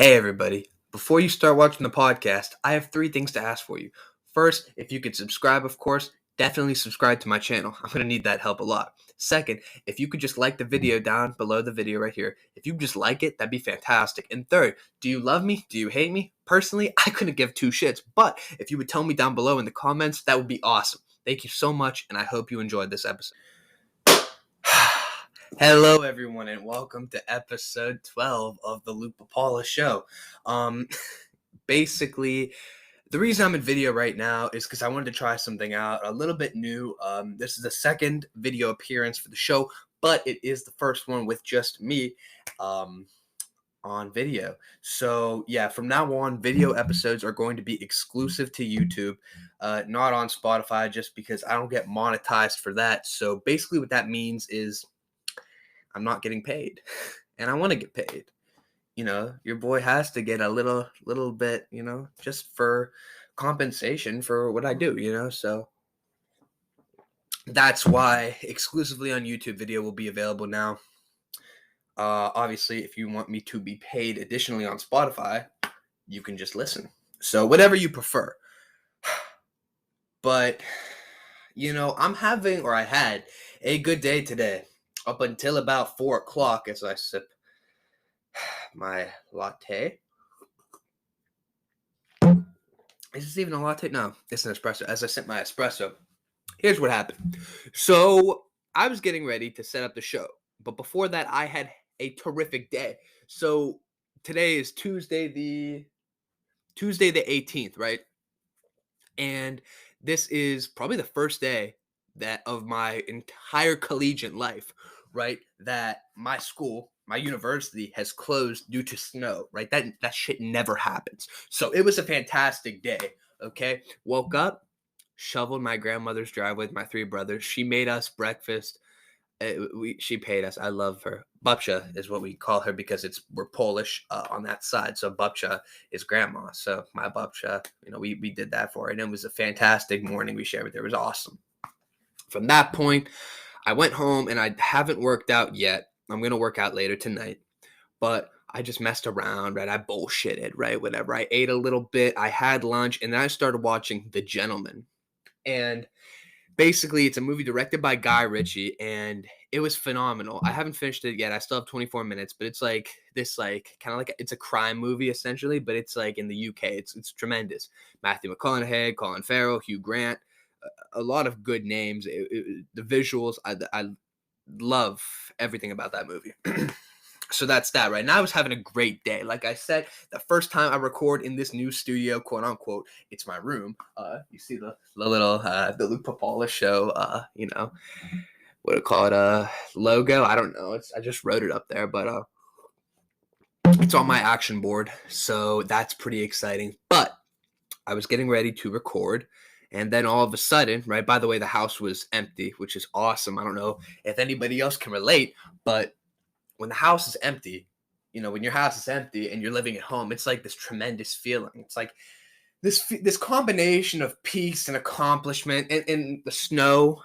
Hey, everybody. Before you start watching the podcast, I have three things to ask for you. First, if you could subscribe, of course, definitely subscribe to my channel. I'm going to need that help a lot. Second, if you could just like the video down below the video right here. If you just like it, that'd be fantastic. And third, do you love me? Do you hate me? Personally, I couldn't give two shits. But if you would tell me down below in the comments, that would be awesome. Thank you so much, and I hope you enjoyed this episode. Hello, everyone, and welcome to episode 12 of the Luke Paula Show. Basically, the reason I'm in video right now is because I wanted to try something out, a little bit new. This is the second video appearance for the show, but it is the first one with just me on video. So, yeah, from now on, video episodes are going to be exclusive to YouTube, not on Spotify, just because I don't get monetized for that. So, basically, what that means is I'm not getting paid, and I want to get paid. You know, your boy has to get a little bit, just for compensation for what I do, so that's why exclusively on YouTube video will be available now. Obviously, if you want me to be paid additionally on Spotify, you can just listen. So whatever you prefer. But, I had a good day today up until about 4 o'clock as I sip my latte. Is this even a latte? No, it's an espresso. As I sip my espresso, here's what happened. So I was getting ready to set up the show, but before that, I had a terrific day. So today is Tuesday the 18th, right? And this is probably the first day that of my entire collegiate life, right? That my school, my university has closed due to snow, right? That shit never happens. So it was a fantastic day. Okay. Woke up, shoveled my grandmother's driveway with my three brothers. She made us breakfast. She paid us. I love her. Babcia is what we call her because we're Polish on that side. So babcia is grandma. So my babcia, we did that for her, and it was a fantastic morning we shared with her. It was awesome. From that point, I went home, and I haven't worked out yet. I'm gonna work out later tonight, but I just messed around, right? I bullshitted, right? Whatever. I ate a little bit. I had lunch, and then I started watching The Gentleman, and basically, it's a movie directed by Guy Ritchie, and it was phenomenal. I haven't finished it yet. I still have 24 minutes, but it's like this, kind of like it's a crime movie essentially, but it's like in the UK. It's tremendous. Matthew McConaughey, Colin Farrell, Hugh Grant, a lot of good names. The visuals, I love everything about that movie. So that's that, right? And I was having a great day. Like I said, the first time I record in this new studio, quote unquote, it's my room. You see the little the Luke Paula Show, what do you call it? Logo. I don't know. I just wrote it up there, but it's on my action board, so that's pretty exciting. But I was getting ready to record, and then all of a sudden, right? By the way, the house was empty, which is awesome. I don't know if anybody else can relate, but when the house is empty, when your house is empty and you're living at home, it's like this tremendous feeling. It's like this combination of peace and accomplishment. And the snow,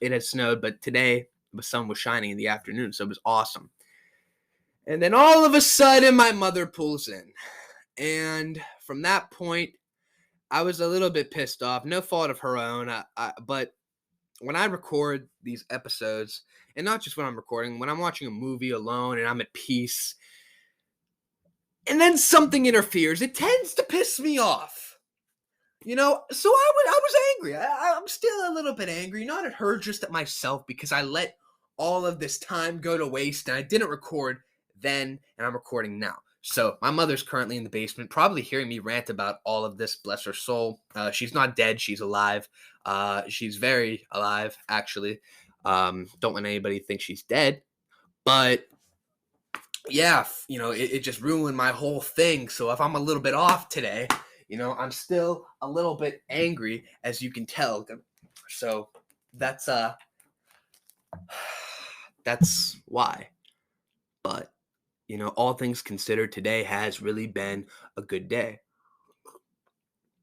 it had snowed, but today the sun was shining in the afternoon, so it was awesome. And then all of a sudden, my mother pulls in, and from that point, I was a little bit pissed off. No fault of her own, but when I record these episodes, and not just when I'm recording, when I'm watching a movie alone and I'm at peace, and then something interferes, it tends to piss me off. So I was angry. I'm still a little bit angry, not at her, just at myself, because I let all of this time go to waste, and I didn't record then, and I'm recording now. So my mother's currently in the basement, probably hearing me rant about all of this. Bless her soul. She's not dead. She's alive. She's very alive, actually. Don't want anybody to think she's dead. But yeah, it just ruined my whole thing. So if I'm a little bit off today, I'm still a little bit angry, as you can tell. So that's why. But all things considered, today has really been a good day.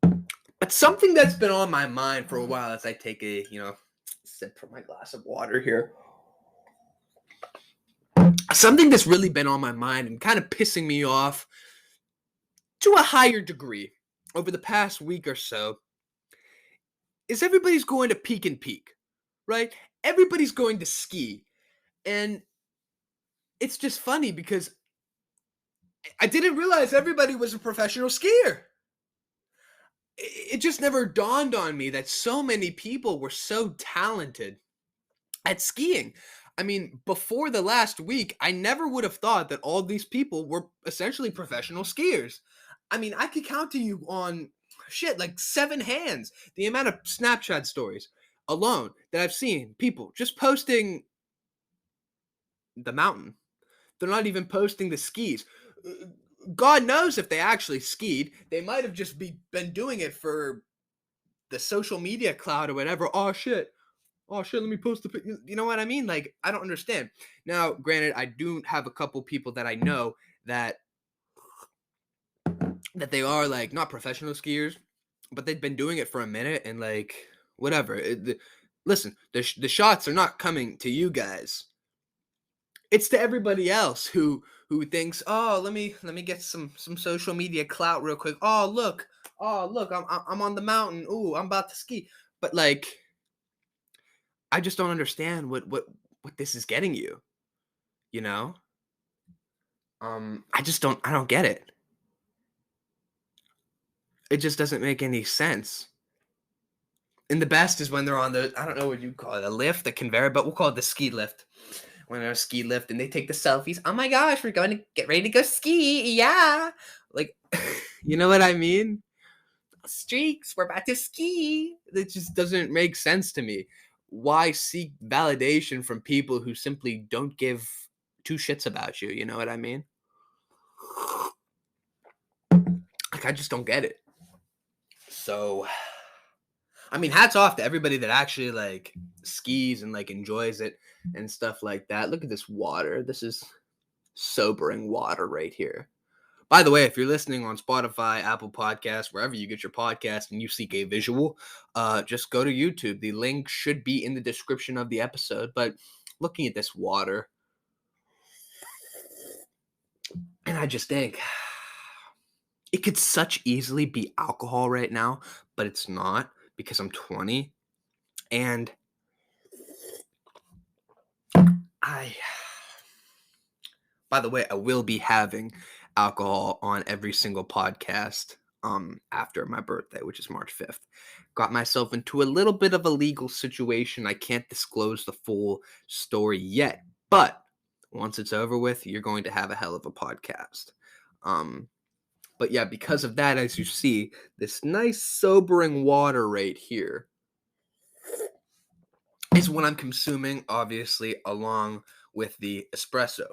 But something that's been on my mind for a while as I take a, sip from my glass of water here. Something that's really been on my mind and kind of pissing me off to a higher degree over the past week or so is everybody's going to Peak and Peak, right? Everybody's going to ski. And it's just funny because I didn't realize everybody was a professional skier. It just never dawned on me that so many people were so talented at skiing. I mean, before the last week, I never would have thought that all these people were essentially professional skiers. I mean, I could count to you on shit like 7 hands the amount of Snapchat stories alone that I've seen people just posting the mountain. They're not even posting the skis. God knows if they actually skied. They might have just been doing it for the social media cloud or whatever. Oh shit. Oh shit, let me post the you know what I mean? Like, I don't understand. Now, granted, I do have a couple people that I know that they are like not professional skiers, but they've been doing it for a minute and like whatever. Listen, the shots are not coming to you guys. It's to everybody else who thinks, "Oh, let me get some social media clout real quick. Oh, look, I'm on the mountain. Ooh, I'm about to ski." But like I just don't understand what this is getting you, you know? I don't get it. It just doesn't make any sense. And the best is when they're on the I don't know what you call it, a lift, a conveyor, but we'll call it the ski lift. When they're on a ski lift and they take the selfies. Oh my gosh, we're going to get ready to go ski. Yeah. Like, you know what I mean? Streaks, we're about to ski. It just doesn't make sense to me. Why seek validation from people who simply don't give two shits about you? You know what I mean? Like, I just don't get it. So, I mean, hats off to everybody that actually like skis and like enjoys it and stuff like that. Look at this water. This is sobering water right here. By the way, if you're listening on Spotify, Apple Podcasts, wherever you get your podcast and you seek a visual, just go to YouTube. The link should be in the description of the episode. But looking at this water, and I just think it could such easily be alcohol right now, but it's not because I'm 20. And I, by the way, I will be having alcohol on every single podcast after my birthday, which is March 5th. Got myself into a little bit of a legal situation. I can't disclose the full story yet, but once it's over with, you're going to have a hell of a podcast. But yeah, because of that, as you see, this nice sobering water right here is what I'm consuming, obviously, along with the espresso.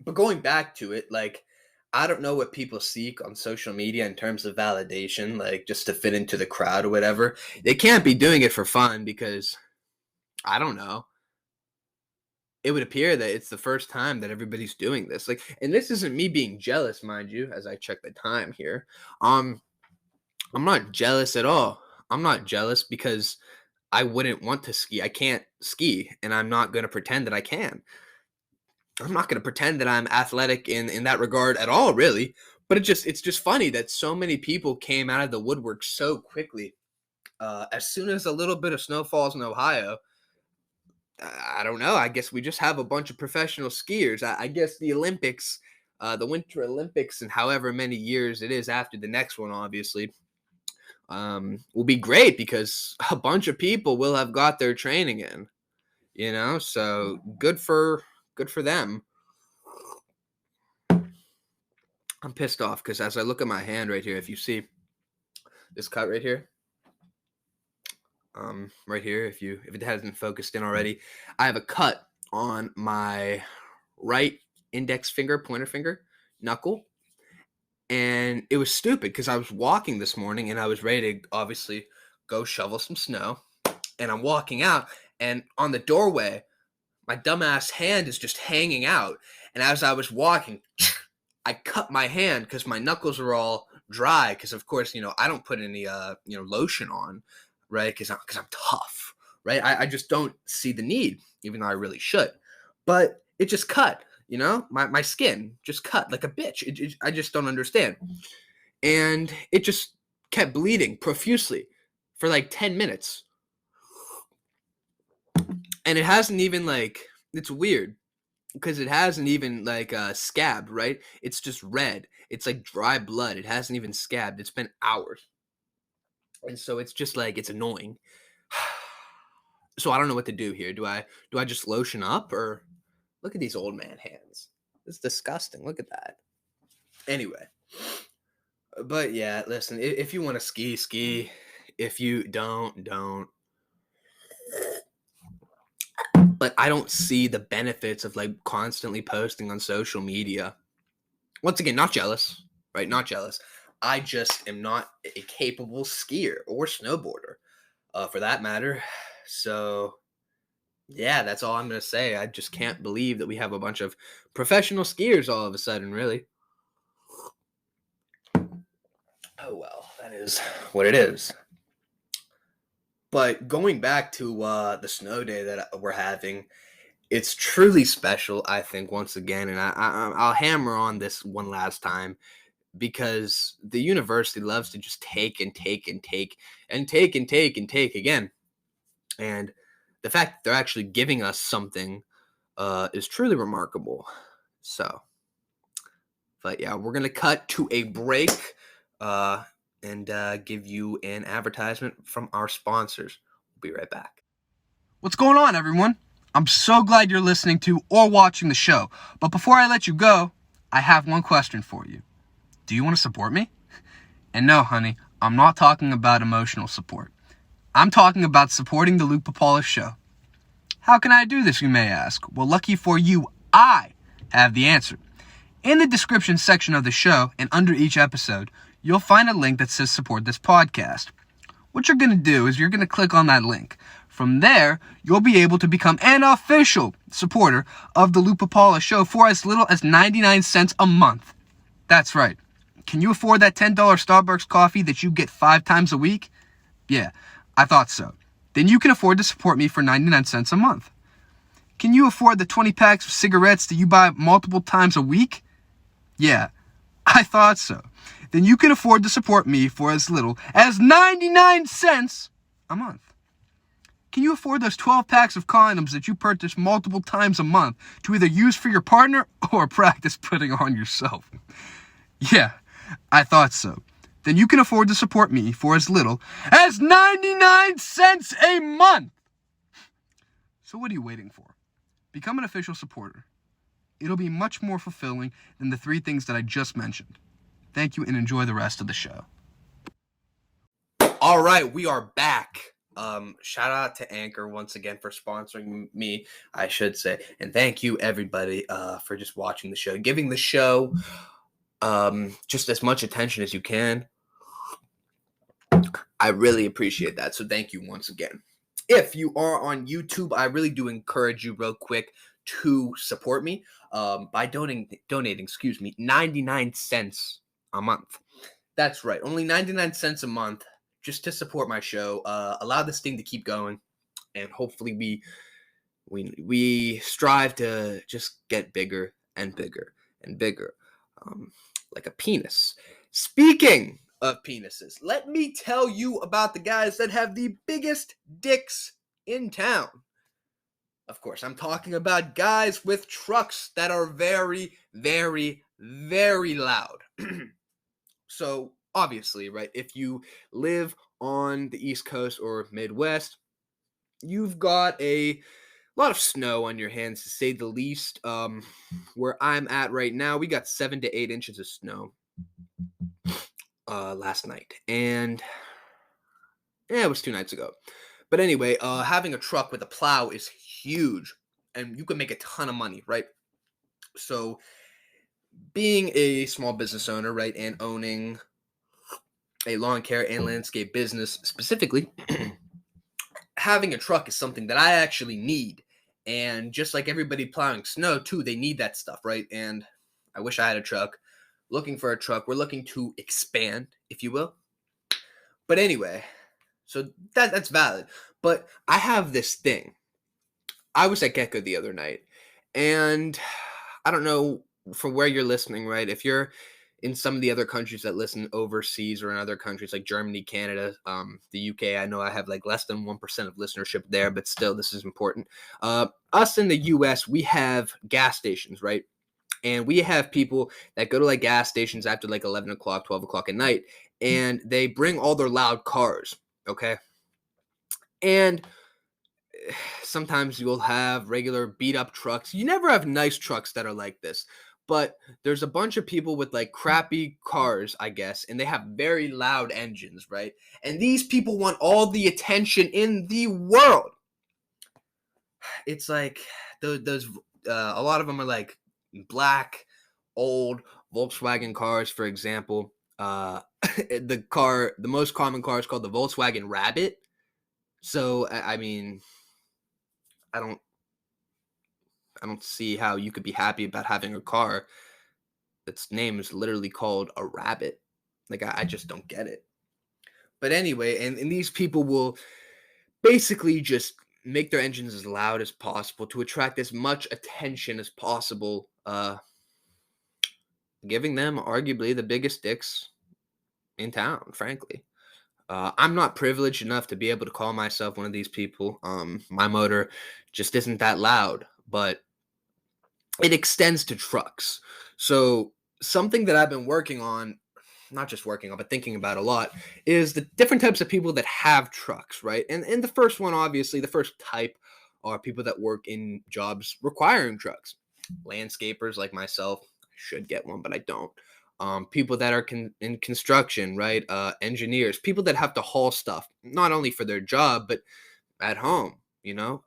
But going back to it, like, I don't know what people seek on social media in terms of validation, like just to fit into the crowd or whatever. They can't be doing it for fun because, I don't know. It would appear that it's the first time that everybody's doing this. Like, and this isn't me being jealous, mind you, as I check the time here. I'm not jealous at all. I'm not jealous because I wouldn't want to ski. I can't ski, and I'm not going to pretend that I can. I'm not going to pretend that I'm athletic in that regard at all, really. But it's just funny that so many people came out of the woodwork so quickly. As soon as a little bit of snow falls in Ohio, I don't know. I guess we just have a bunch of professional skiers. I guess the Olympics, the Winter Olympics, and however many years it is after the next one, obviously, will be great because a bunch of people will have got their training in. You know, so good for them. I'm pissed off because as I look at my hand right here, if you see this cut right here, right here, if it hasn't focused in already, I have a cut on my right index finger, pointer finger, knuckle, and it was stupid because I was walking this morning and I was ready to obviously go shovel some snow, and I'm walking out, and on the doorway, my dumbass hand is just hanging out, and as I was walking, I cut my hand because my knuckles are all dry. Because of course, I don't put any lotion on, right? Because I'm tough, right? I just don't see the need, even though I really should. But it just cut, my skin just cut like a bitch. I just don't understand. and it just kept bleeding profusely for like 10 minutes. And it hasn't even like, it's weird because it hasn't even like scabbed, right? It's just red. It's like dry blood. It hasn't even scabbed. It's been hours. And so it's just like, it's annoying. So I don't know what to do here. Do I just lotion up, or look at these old man hands? It's disgusting. Look at that. Anyway, but yeah, listen, if you want to ski, ski. If you don't. But I don't see the benefits of like constantly posting on social media. Once again, not jealous, right? Not jealous. I just am not a capable skier or snowboarder, for that matter. So yeah, that's all I'm gonna say. I just can't believe that we have a bunch of professional skiers all of a sudden. Really. Oh well, that is what it is. But going back to the snow day that we're having, it's truly special, I think, once again, and I'll hammer on this one last time because the university loves to just take and take and take and take and take and take again, and the fact that they're actually giving us something is truly remarkable. So, but yeah, we're gonna cut to a break uh, and give you an advertisement from our sponsors. We'll be right back. What's going on, everyone? I'm so glad you're listening to or watching the show. But before I let you go, I have one question for you. Do you want to support me? And no, honey, I'm not talking about emotional support. I'm talking about supporting the Luke Papala Show. How can I do this, you may ask? Well, lucky for you, I have the answer. In the description section of the show and under each episode, you'll find a link that says support this podcast. What you're going to do is you're going to click on that link. From there, you'll be able to become an official supporter of the Luke Papala Show for as little as 99 cents a month. That's right. Can you afford that $10 Starbucks coffee that you get 5 times a week? Yeah, I thought so. Then you can afford to support me for 99 cents a month. Can you afford the 20 packs of cigarettes that you buy multiple times a week? Yeah, I thought so. Then you can afford to support me for as little as 99 cents a month. Can you afford those 12 packs of condoms that you purchase multiple times a month to either use for your partner or practice putting on yourself? Yeah, I thought so. Then you can afford to support me for as little as 99 cents a month. So what are you waiting for? Become an official supporter. It'll be much more fulfilling than the 3 things that I just mentioned. Thank you and enjoy the rest of the show. All right, we are back. Shout out to Anchor once again for sponsoring me, I should say. And thank you everybody for just watching the show, giving the show just as much attention as you can. I really appreciate that. So thank you once again. If you are on YouTube, I really do encourage you real quick to support me by donating 99 cents a month. That's right. Only 99 cents a month just to support my show. Allow this thing to keep going, and hopefully we strive to just get bigger and bigger and bigger, like a penis. Speaking of penises, let me tell you about the guys that have the biggest dicks in town. Of course, I'm talking about guys with trucks that are very, very, very loud. So, obviously, right, if you live on the East Coast or Midwest, you've got a lot of snow on your hands, to say the least. Where I'm at right now, we got 7 to 8 inches of snow last night. And yeah, it was 2 nights ago. But anyway, having a truck with a plow is huge, and you can make a ton of money, right? So, being a small business owner, right, and owning a lawn care and landscape business specifically, having a truck is something that I actually need. And just like everybody plowing snow too, they need that stuff, right? And I wish I had a truck. Looking for a truck. We're looking to expand, if you will. But anyway, so that's valid. But I have this thing. I was at Gecko the other night, and I don't know from where you're listening, right? If you're in some of the other countries that listen overseas or in other countries like Germany, Canada, the UK. I know I have like less than 1% of listenership there, but still, this is important. Us in the US, we have gas stations, right? And we have people that go to like gas stations after like 11 o'clock, 12 o'clock at night, and they bring all their loud cars. Okay. And sometimes you'll have regular beat up trucks. You never have nice trucks that are like this, but there's a bunch of people with like crappy cars, I guess, and they have very loud engines, right? And these people want all the attention in the world. It's like those a lot of them are like black, old Volkswagen cars, for example. The most common car is called the Volkswagen Rabbit. So I mean, I don't I don't see how you could be happy about having a car that's name is literally called a rabbit. Like I just don't get it. But anyway, and these people will basically just make their engines as loud as possible to attract as much attention as possible, giving them arguably the biggest dicks in town, frankly. I'm not privileged enough to be able to call myself one of these people. My motor just isn't that loud, but it extends to trucks. So something that I've been working on, not just working on, but thinking about a lot, is the different types of people that have trucks, right? And the first one, obviously, the first type are people that work in jobs requiring trucks. Landscapers like myself should get one, but I don't. People that are in construction, right? Engineers, people that have to haul stuff, not only for their job, but at home, you know?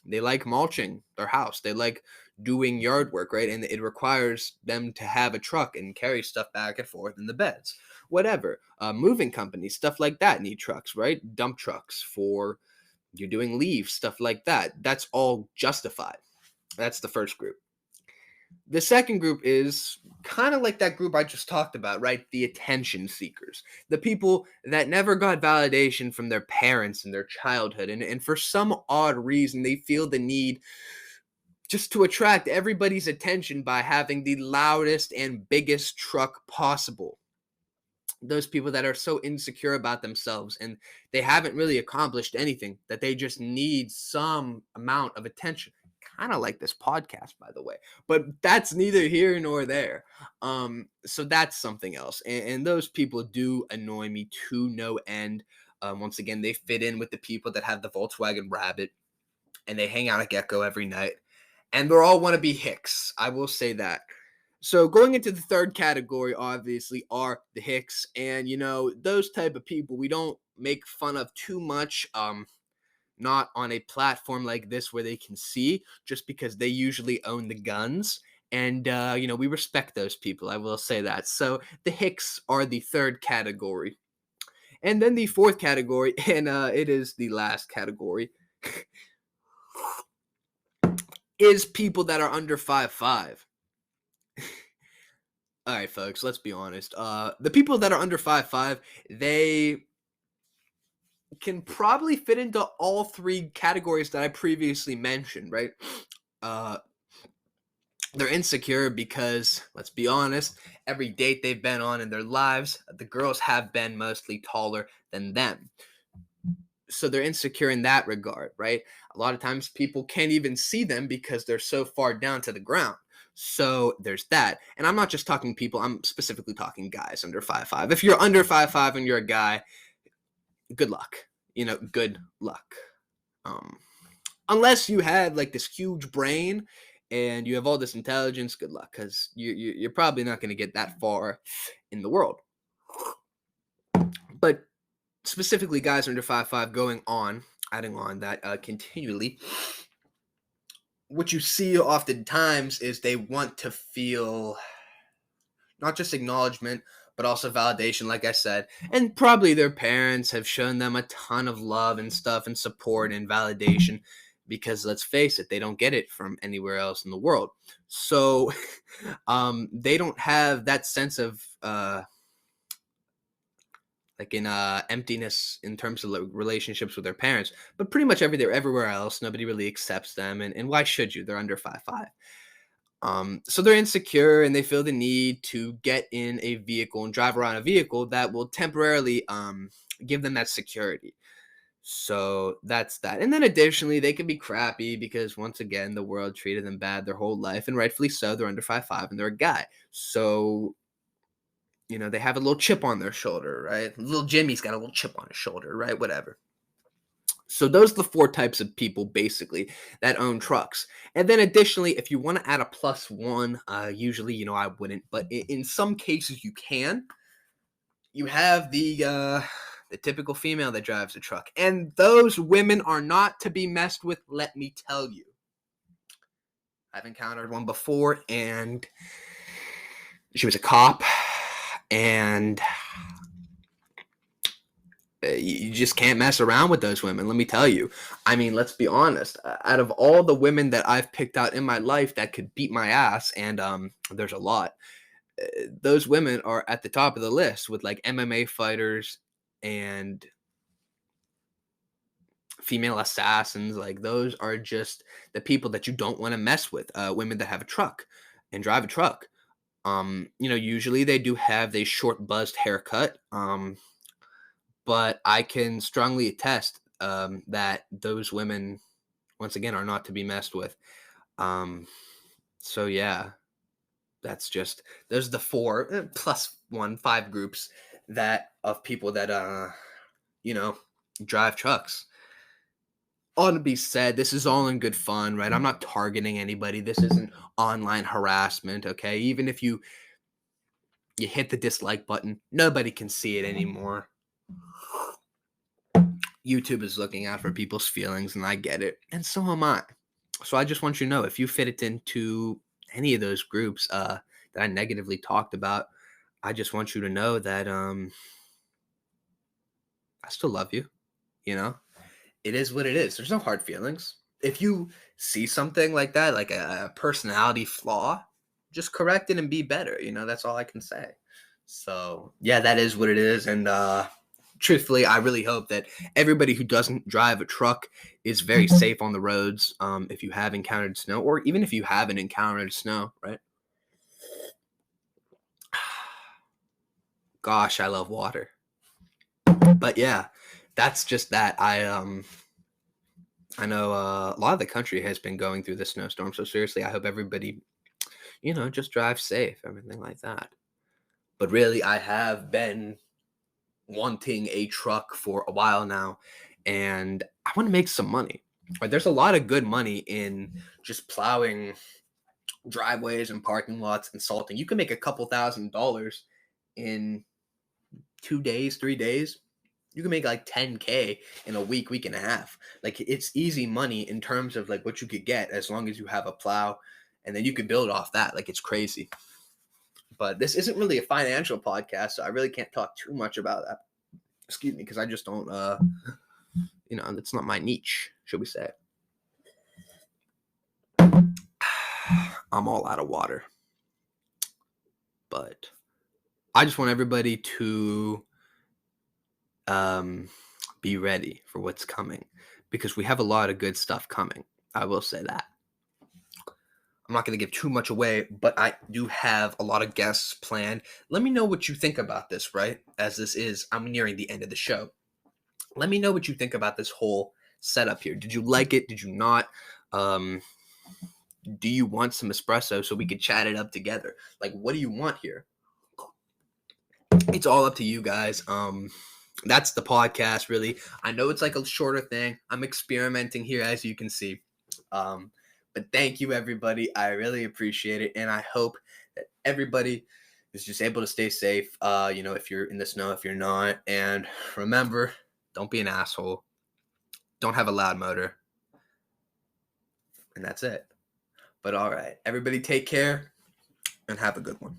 They like mulching their house. They like doing yard work, right? And it requires them to have a truck and carry stuff back and forth in the beds. Whatever. Moving companies, stuff like that need trucks, right? Dump trucks for you're doing leave, stuff like that. That's all justified. That's the first group. The second group is kind of like that group I just talked about, right? The attention seekers, the people that never got validation from their parents in their childhood. And for some odd reason, they feel the need just to attract everybody's attention by having the loudest and biggest truck possible. Those people that are so insecure about themselves and they haven't really accomplished anything, that they just need some amount of attention, kind of like this podcast, by the way, but that's neither here nor there. So that's something else, and those people do annoy me to no end. Once again, they fit in with the people that have the Volkswagen Rabbit and they hang out at Gecko every night, and they're all want to be hicks, I will say that. So going into the third category, obviously, are the hicks, and those type of people we don't make fun of too much. Not on a platform like this where they can see, just because they usually own the guns. And, we respect those people. I will say that. So the hicks are the third category. And then the fourth category, and it is the last category, is people that are under 5'5". All right, folks, let's be honest. The people that are under 5'5", they can probably fit into all three categories that I previously mentioned, right? Uh, they're insecure because, let's be honest, every date they've been on in their lives, the girls have been mostly taller than them. So they're insecure in that regard, right? A lot of times people can't even see them because they're so far down to the ground. So there's that. And I'm not just talking people, I'm specifically talking guys under 5'5". If you're under 5'5" and you're a guy, good luck. Good luck. Unless you had like this huge brain and you have all this intelligence, good luck, because you're probably not going to get that far in the world. But specifically, guys under 5'5", adding on that continually, what you see oftentimes is they want to feel not just acknowledgement, but also validation, like I said. And probably their parents have shown them a ton of love and stuff and support and validation, because let's face it, they don't get it from anywhere else in the world. So they don't have that sense of emptiness in terms of relationships with their parents. But pretty much everywhere else, nobody really accepts them. And why should you? They're under 5'5". So they're insecure and they feel the need to get in a vehicle and drive around a vehicle that will temporarily give them that security. So that's that. And then additionally, they can be crappy because once again, the world treated them bad their whole life, and rightfully so. They're under 5'5" and they're a guy. So, they have a little chip on their shoulder, right? Little Jimmy's got a little chip on his shoulder, right? Whatever. So those are the four types of people basically that own trucks. And then additionally, if you want to add a plus one, usually, I wouldn't, but in some cases you can. You have the typical female that drives a truck, and those women are not to be messed with. Let me tell you, I've encountered one before, and she was a cop, and you just can't mess around with those women. Let me tell you. I mean, let's be honest. Out of all the women that I've picked out in my life that could beat my ass, and there's a lot. Those women are at the top of the list with like MMA fighters and female assassins. Like those are just the people that you don't want to mess with. Women that have a truck and drive a truck. Usually they do have a short buzzed haircut. But I can strongly attest that those women, once again, are not to be messed with. So yeah, those are the four plus one, five groups that of people that drive trucks. All to be said, this is all in good fun, right? I'm not targeting anybody. This isn't online harassment, okay? Even if you hit the dislike button, nobody can see it anymore. YouTube is looking out for people's feelings, and I get it, and so am I. So I just want you to know, if you fit it into any of those groups that I negatively talked about, I just want you to know that I still love you. It is what it is. There's no hard feelings. If you see something like that, like a personality flaw, just correct it and be better. That's all I can say. So yeah, that is what it is. And truthfully, I really hope that everybody who doesn't drive a truck is very safe on the roads. If you have encountered snow, or even if you haven't encountered snow, right? Gosh, I love water. But yeah, that's just that. I know a lot of the country has been going through the snowstorm. So seriously, I hope everybody, just drives safe, everything like that. But really, I have been wanting a truck for a while now, and I want to make some money. Right? There's a lot of good money in just plowing driveways and parking lots and salting. You can make a couple $1,000s in 2 days, 3 days. You can make like 10K in a week and a half. Like it's easy money in terms of like what you could get as long as you have a plow, and then you could build off that. Like it's crazy. But this isn't really a financial podcast, so I really can't talk too much about that. Excuse me, because I just don't that's not my niche, should we say. I'm all out of water. But I just want everybody to be ready for what's coming, because we have a lot of good stuff coming. I will say that. I'm not going to give too much away, but I do have a lot of guests planned. Let me know what you think about this, right? I'm nearing the end of the show. Let me know what you think about this whole setup here. Did you like it? Did you not? Do you want some espresso so we could chat it up together? Like, what do you want here? It's all up to you guys. That's the podcast, really. I know it's like a shorter thing. I'm experimenting here, as you can see. But thank you, everybody. I really appreciate it. And I hope that everybody is just able to stay safe, if you're in the snow, if you're not. And remember, don't be an asshole. Don't have a loud motor. And that's it. But all right, everybody take care and have a good one.